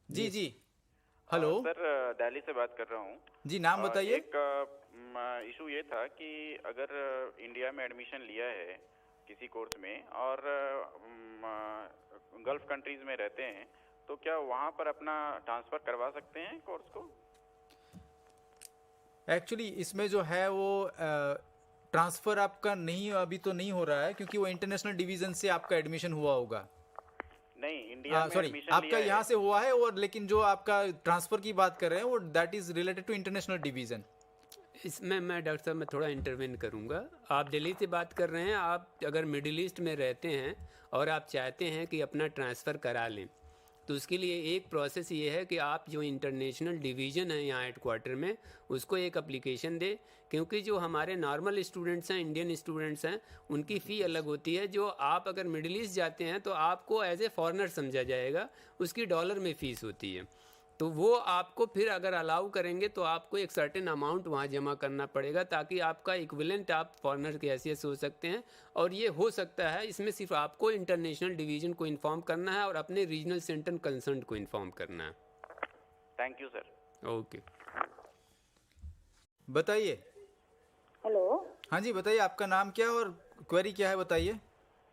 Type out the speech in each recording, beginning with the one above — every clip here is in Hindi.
जी जी। हेलो। सर, दिल्ली से बात कर रहा हूँ। जी, नाम बताइए। एक इशू ये था कि अगर इंडिया में एडमिशन लिया है किसी कोर्स में और गल्फ कंट्रीज में रहते हैं, तो क्या वहाँ पर अपना ट्रांसफ़र करवा सकते हैं कोर्स को? एक्चुअली इसमें जो है वो ट्रांसफ़र आपका नहीं, अभी तो नहीं हो रहा है, क्योंकि वो इंटरनेशनल डिवीज़न से आपका एडमिशन हुआ होगा। नहीं, इंडिया में सॉरी, एडमिशन आपका लिया है। यहाँ से हुआ है, और लेकिन जो आपका ट्रांसफ़र की बात कर रहे हैं वो that is related to international division. इसमें मैं डॉक्टर साहब मैं थोड़ा इंटरवेन करूंगा। आप दिल्ली से बात कर रहे हैं, आप अगर मिडिल ईस्ट में रहते हैं और आप चाहते हैं कि अपना ट्रांसफ़र करा लें, तो उसके लिए एक प्रोसेस ये है कि आप जो इंटरनेशनल डिवीज़न है यहाँ हेडक्वार्टर में, उसको एक एप्लीकेशन दें। क्योंकि जो हमारे नॉर्मल स्टूडेंट्स हैं, इंडियन स्टूडेंट्स हैं, उनकी फ़ी अलग होती है। जो आप अगर मिडिल ईस्ट जाते हैं तो आपको एज ए फॉरेनर समझा जाएगा, उसकी डॉलर में फ़ीस होती है। तो वो आपको फिर अगर अलाउ करेंगे तो आपको एक सर्टेन अमाउंट वहाँ जमा करना पड़ेगा, ताकि आपका इक्विवेलेंट आप फॉरेनर की हैसियत से हो सकते हैं। और ये हो सकता है, इसमें सिर्फ आपको इंटरनेशनल डिवीज़न को इन्फॉर्म करना है और अपने रीजनल सेंटर कंसर्न को इन्फॉर्म करना है। Thank you sir. ओके। बताइए। हेलो। हाँ जी, बताइए, आपका नाम क्या है और क्वेरी क्या है, बताइए।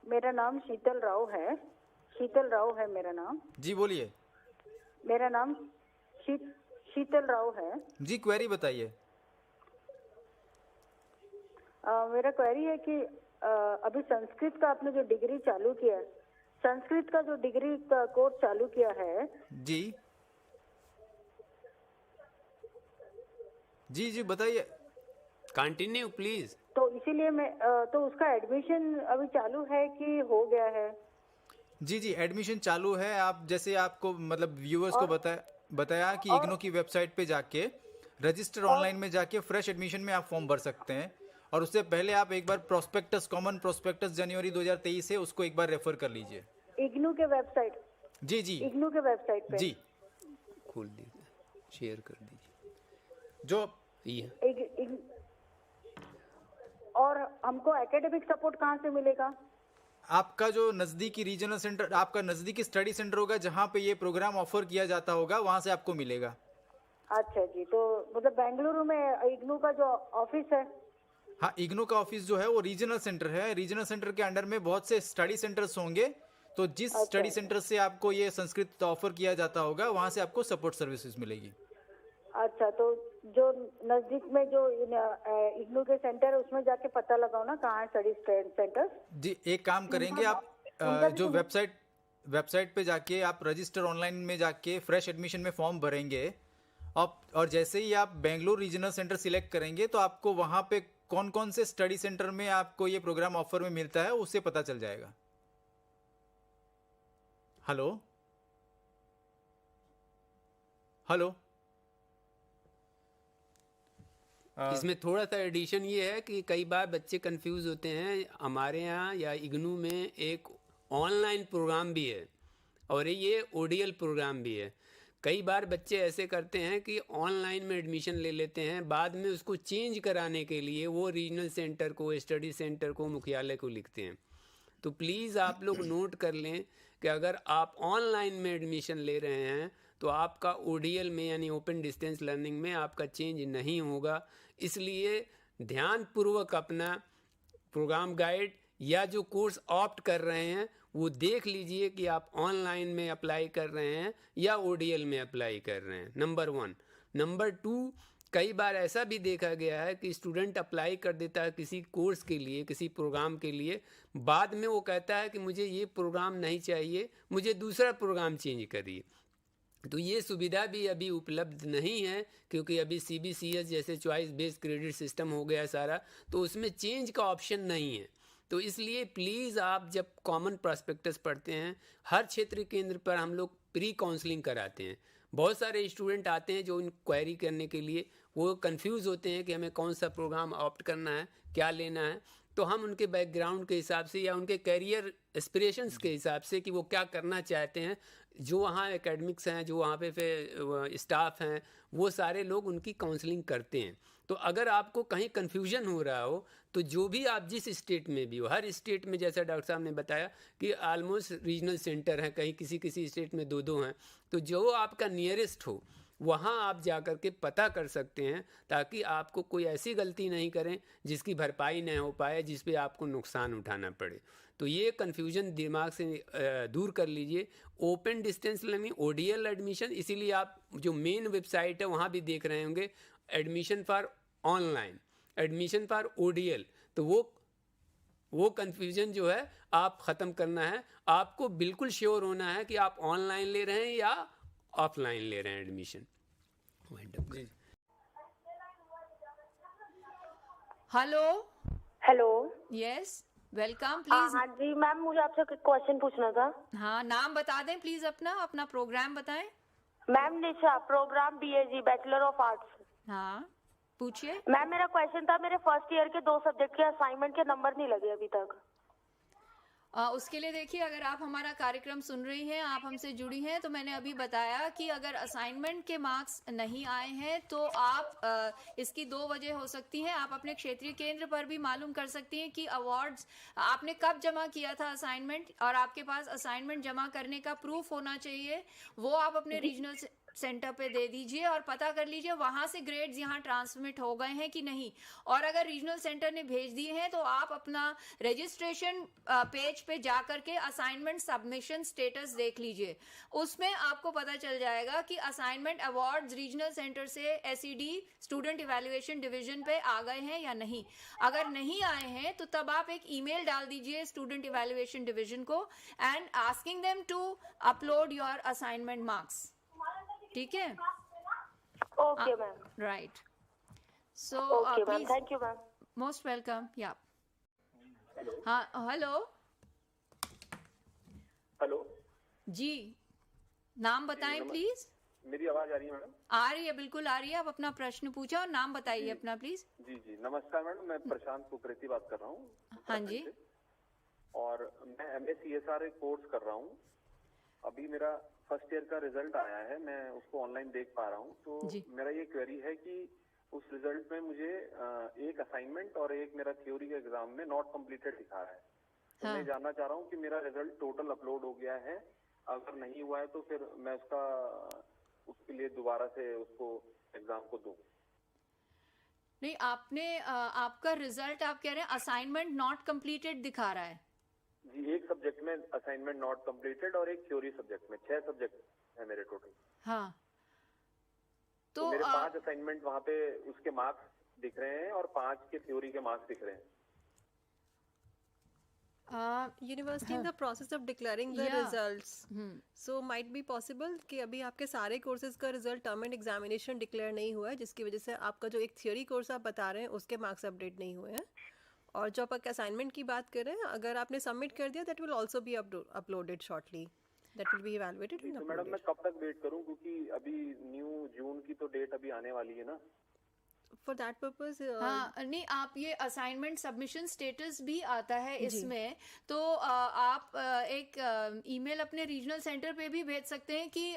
मेरा नाम शीतल राव है। शीतल राव है मेरा नाम। जी बोलिए। मेरा नाम शीतल राव है। जी, क्वेरी बताइए। मेरा क्वेरी है कि अभी संस्कृत का आपने जो डिग्री चालू किया है, संस्कृत का जो डिग्री का कोर्स चालू किया है। जी जी जी, बताइए। Continue please. तो इसीलिए मैं तो उसका एडमिशन अभी चालू है कि हो गया है? जी जी, एडमिशन चालू है। आप जैसे आपको मतलब व्यूअर्स को और बताया कि और इग्नू की वेबसाइट पे जाके रजिस्टर और ऑनलाइन में जाके फ्रेश एडमिशन में आप फॉर्म भर सकते हैं। और उससे पहले आप एक बार प्रोस्पेक्टस, कॉमन प्रोस्पेक्टस जनवरी 2023 है, उसको एक बार रेफर कर लीजिए। इग्नू के वेबसाइट जी जी इग्नू के वेबसाइट पे जी। खोल दीजिए, शेयर कर दीजिए जो ये। इग, इग, और हमको एकेडमिक सपोर्ट कहाँ से मिलेगा? आपका जो नज़दीकी रीजनल सेंटर, आपका नज़दीकी स्टडी सेंटर होगा जहाँ पे ये प्रोग्राम ऑफर किया जाता होगा, वहाँ से आपको मिलेगा। अच्छा जी, तो मतलब बेंगलुरु में इग्नू का जो ऑफिस है। हाँ, इग्नू का ऑफिस जो है वो रीजनल सेंटर है। रीजनल सेंटर के अंडर में बहुत से स्टडी सेंटर्स होंगे। तो जिस अच्छा स्टडी सेंटर से आपको ये संस्कृत ऑफर किया जाता होगा, वहाँ से आपको सपोर्ट सर्विसेज मिलेगी। अच्छा, तो जो नजदीक में जो इग्नू के सेंटर है उसमें जाके पता लगाओ ना कहाँ है स्टडी सेंटर। जी, एक काम करेंगे आप, उनका भी जो तो वेबसाइट पे जाके आप रजिस्टर ऑनलाइन में जाके फ्रेश एडमिशन में फॉर्म भरेंगे। और जैसे ही आप बेंगलुरु रीजनल सेंटर सिलेक्ट करेंगे तो आपको वहाँ पे कौन कौन से स्टडी सेंटर में आपको ये प्रोग्राम ऑफर में मिलता है उससे पता चल जाएगा। Hello hello. इसमें थोड़ा सा एडिशन ये है कि कई बार बच्चे कंफ्यूज होते हैं। हमारे यहाँ या इग्नू में एक ऑनलाइन प्रोग्राम भी है और ये ओडीएल प्रोग्राम भी है। कई बार बच्चे ऐसे करते हैं कि ऑनलाइन में एडमिशन ले लेते हैं, बाद में उसको चेंज कराने के लिए वो रीजनल सेंटर को, स्टडी सेंटर को, मुख्यालय को लिखते हैं। तो प्लीज़ आप लोग नोट कर लें कि अगर आप ऑनलाइन में एडमिशन ले रहे हैं तो आपका ओडीएल में यानी ओपन डिस्टेंस लर्निंग में आपका चेंज नहीं होगा। इसलिए ध्यानपूर्वक अपना प्रोग्राम गाइड या जो कोर्स ऑप्ट कर रहे हैं वो देख लीजिए कि आप ऑनलाइन में अप्लाई कर रहे हैं या ओडीएल में अप्लाई कर रहे हैं, नंबर 1। नंबर 2, कई बार ऐसा भी देखा गया है कि स्टूडेंट अप्लाई कर देता है किसी कोर्स के लिए, किसी प्रोग्राम के लिए, बाद में वो कहता है कि मुझे ये प्रोग्राम नहीं चाहिए, मुझे दूसरा प्रोग्राम चेंज करिए। तो ये सुविधा भी अभी उपलब्ध नहीं है, क्योंकि अभी सीबीसीएस जैसे चॉइस बेस्ड क्रेडिट सिस्टम हो गया सारा, तो उसमें चेंज का ऑप्शन नहीं है। तो इसलिए प्लीज़ आप जब कॉमन प्रॉस्पेक्टस पढ़ते हैं, हर क्षेत्र केंद्र पर हम लोग प्री काउंसलिंग कराते हैं। बहुत सारे स्टूडेंट आते हैं जो इंक्वायरी करने के लिए, वो कंफ्यूज होते हैं कि हमें कौन सा प्रोग्राम ऑप्ट करना है, क्या लेना है। तो हम उनके बैकग्राउंड के हिसाब से या उनके कैरियर एस्पिरेशंस के हिसाब से कि वो क्या करना चाहते हैं, जो वहाँ एकेडमिक्स हैं, जो वहाँ पे फिर स्टाफ हैं, वो सारे लोग उनकी काउंसलिंग करते हैं। तो अगर आपको कहीं कन्फ्यूजन हो रहा हो तो जो भी आप जिस स्टेट में भी हो, हर स्टेट में जैसा डॉक्टर साहब ने बताया कि ऑलमोस्ट रीजनल सेंटर हैं, कहीं किसी किसी स्टेट में 2-2 हैं, तो जो आपका नियरेस्ट हो वहाँ आप जा कर के पता कर सकते हैं, ताकि आपको कोई ऐसी गलती नहीं करें जिसकी भरपाई नहीं हो पाए, जिस पे आपको नुकसान उठाना पड़े। तो ये कन्फ्यूजन दिमाग से दूर कर लीजिए। Open distance learning ODL admission, इसीलिए आप जो मेन वेबसाइट है वहाँ भी देख रहे होंगे admission for online, admission for ODL। तो वो कन्फ्यूजन जो है आप ख़त्म करना है। आपको बिल्कुल श्योर होना है कि आप ऑनलाइन ले रहे हैं या ऑफलाइन ले रहे हैं admission. Hello hello. Yes welcome हाँ प्लीज। हाँ जी मैम, मुझे आपसे क्वेश्चन पूछना था। हाँ नाम बता दें प्लीज, अपना प्रोग्राम बताएं। Ma'am Nisha, programme BAG bachelor of arts. हाँ पूछिए। मैम मेरा क्वेश्चन था, मेरे फर्स्ट ईयर के 2 सब्जेक्ट के असाइनमेंट के नंबर नहीं लगे अभी तक। उसके लिए देखिए, अगर आप हमारा कार्यक्रम सुन रही हैं, आप हमसे जुड़ी हैं, तो मैंने अभी बताया कि अगर असाइनमेंट के मार्क्स नहीं आए हैं तो आप इसकी 2 वजह हो सकती हैं। आप अपने क्षेत्रीय केंद्र पर भी मालूम कर सकती हैं कि अवार्ड्स आपने कब जमा किया था असाइनमेंट, और आपके पास असाइनमेंट जमा करने का प्रूफ होना चाहिए। वो आप अपने रीजनल सेंटर पे दे दीजिए और पता कर लीजिए वहां से ग्रेड्स यहाँ ट्रांसमिट हो गए हैं कि नहीं। और अगर रीजनल सेंटर ने भेज दिए हैं तो आप अपना रजिस्ट्रेशन पेज पे जा करके असाइनमेंट सबमिशन स्टेटस देख लीजिए। उसमें आपको पता चल जाएगा कि असाइनमेंट अवार्ड्स रीजनल सेंटर से SED स्टूडेंट इवैल्यूएशन डिवीजन पे आ गए हैं या नहीं। अगर नहीं आए हैं तो तब आप एक ईमेल डाल दीजिए स्टूडेंट इवैल्यूएशन डिवीजन को and asking them to upload your assignment marks. ठीक है, okay ma'am. Right. So okay ma'am, please, thank you ma'am. Most welcome. या हाँ हेलो हेलो जी, नाम बताएं प्लीज। मेरी आवाज आ रही है मैडम? आ रही है, बिल्कुल आ रही है। आप अपना प्रश्न पूछो और नाम बताइए अपना प्लीज। जी जी नमस्कार मैडम, मैं प्रशांत कुकरेती बात कर रहा हूँ। हाँ जी। और मैं MA CSR कोर्स कर रहा हूँ। अभी मेरा फर्स्ट ईयर का रिजल्ट आया है, मैं उसको ऑनलाइन देख पा रहा हूँ। तो मेरा ये क्वेरी है कि उस रिजल्ट में मुझे एक असाइनमेंट और एक मेरा थ्योरी का एग्जाम में नॉट कंप्लीटेड दिखा रहा है। तो मैं जानना चाह रहा हूँ कि मेरा रिजल्ट टोटल अपलोड हो गया है, अगर नहीं हुआ है तो फिर मैं उसके लिए दोबारा से उसको एग्जाम को दूं। नहीं, आपने आपका रिजल्ट आप कह रहे हैं असाइनमेंट नॉट कंप्लीटेड दिखा रहा है। जी, एक सब्जेक्ट में असाइनमेंट नॉट कंप्लीटेड और एक थ्योरी सब्जेक्ट में 6 सब्जेक्ट है मेरे टोटल। हाँ तो मेरे 5 असाइनमेंट वहाँ पे उसके मार्क्स दिख रहे हैं और 5 के थ्योरी के मार्क्स दिख रहे हैं। University in the process of declaring the results, so might be possible कि अभी आपके सारे कोर्सेज का result term and examination declare नहीं हुआ है, जिसकी वजह से आपका जो एक थियोरी कोर्स आप बता रहे हैं उसके मार्क्स अपडेट नहीं हुए हैं। और जो आप असाइनमेंट की बात कर रहे हैं, अगर आपने सबमिट कर दिया that will also be uploaded shortly, that will be evaluated and तो मैडम मैं कब तक वेट करूं, क्योंकि अभी न्यू जून की तो डेट अभी आने वाली है ना। For that purpose. हाँ नहीं, आप ये असाइनमेंट सबमिशन स्टेटस भी आता है इसमें, तो आप एक ईमेल अपने रीजनल सेंटर पे भी भेज सकते हैं कि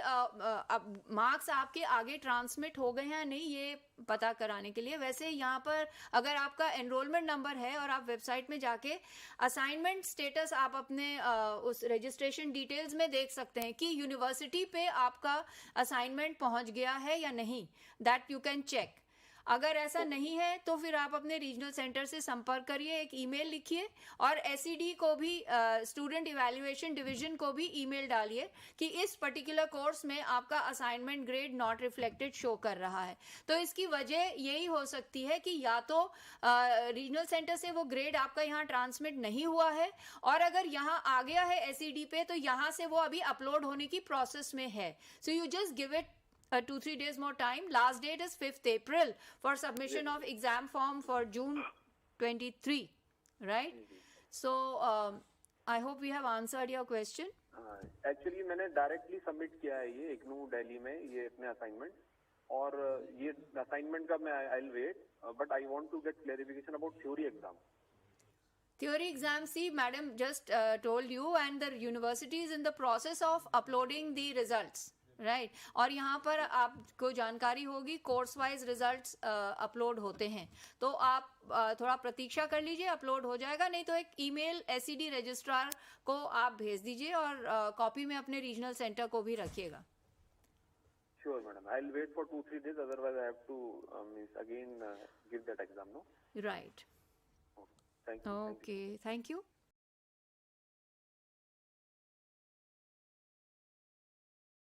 मार्क्स आपके आगे ट्रांसमिट हो गए हैं या नहीं, ये पता कराने के लिए। वैसे यहाँ पर अगर आपका एनरोलमेंट नंबर है और आप वेबसाइट में जाके असाइनमेंट स्टेटस आप अपने उस रजिस्ट्रेशन डिटेल्स में देख सकते हैं कि यूनिवर्सिटी पे आपका असाइनमेंट पहुंच गया है या नहीं, दैट यू कैन चेक। अगर ऐसा नहीं है तो फिर आप अपने रीजनल सेंटर से संपर्क करिए, एक ईमेल लिखिए और SED को भी, स्टूडेंट इवैल्यूएशन डिवीजन को भी ईमेल डालिए कि इस पर्टिकुलर कोर्स में आपका assignment grade not reflected show कर रहा है। तो इसकी वजह यही हो सकती है कि या तो रीजनल सेंटर से वो ग्रेड आपका यहाँ ट्रांसमिट नहीं हुआ है, और अगर यहाँ आ गया है SED पे तो यहाँ से वो अभी अपलोड होने की प्रोसेस में है। So you just give it 2-3 days more time. Last date is 5th April for submission of exam form for June 23, right? So I hope we have answered your question. Actually मैंने डायरेक्टली सबमिट किया है ये इग्नू दिल्ली में, ये अपने असाइनमेंट, और ये असाइनमेंट का मैं I will wait, but I want to get clarification about theory exam. Theory exam, see, madam just told you, and the university is in the process of uploading the results, right? और यहाँ पर आपको जानकारी होगी कोर्स वाइज रिजल्ट्स अपलोड होते हैं, तो आप थोड़ा प्रतीक्षा कर लीजिए, अपलोड हो जाएगा। नहीं तो एक ईमेल एसईडी रजिस्ट्रार को आप भेज दीजिए और कॉपी में अपने रीजनल सेंटर को भी रखिएगा। Sure, madam. I'll wait for 2-3 days. Otherwise, I have to again give that exam. No. Right. Thank you. Okay. Thank you.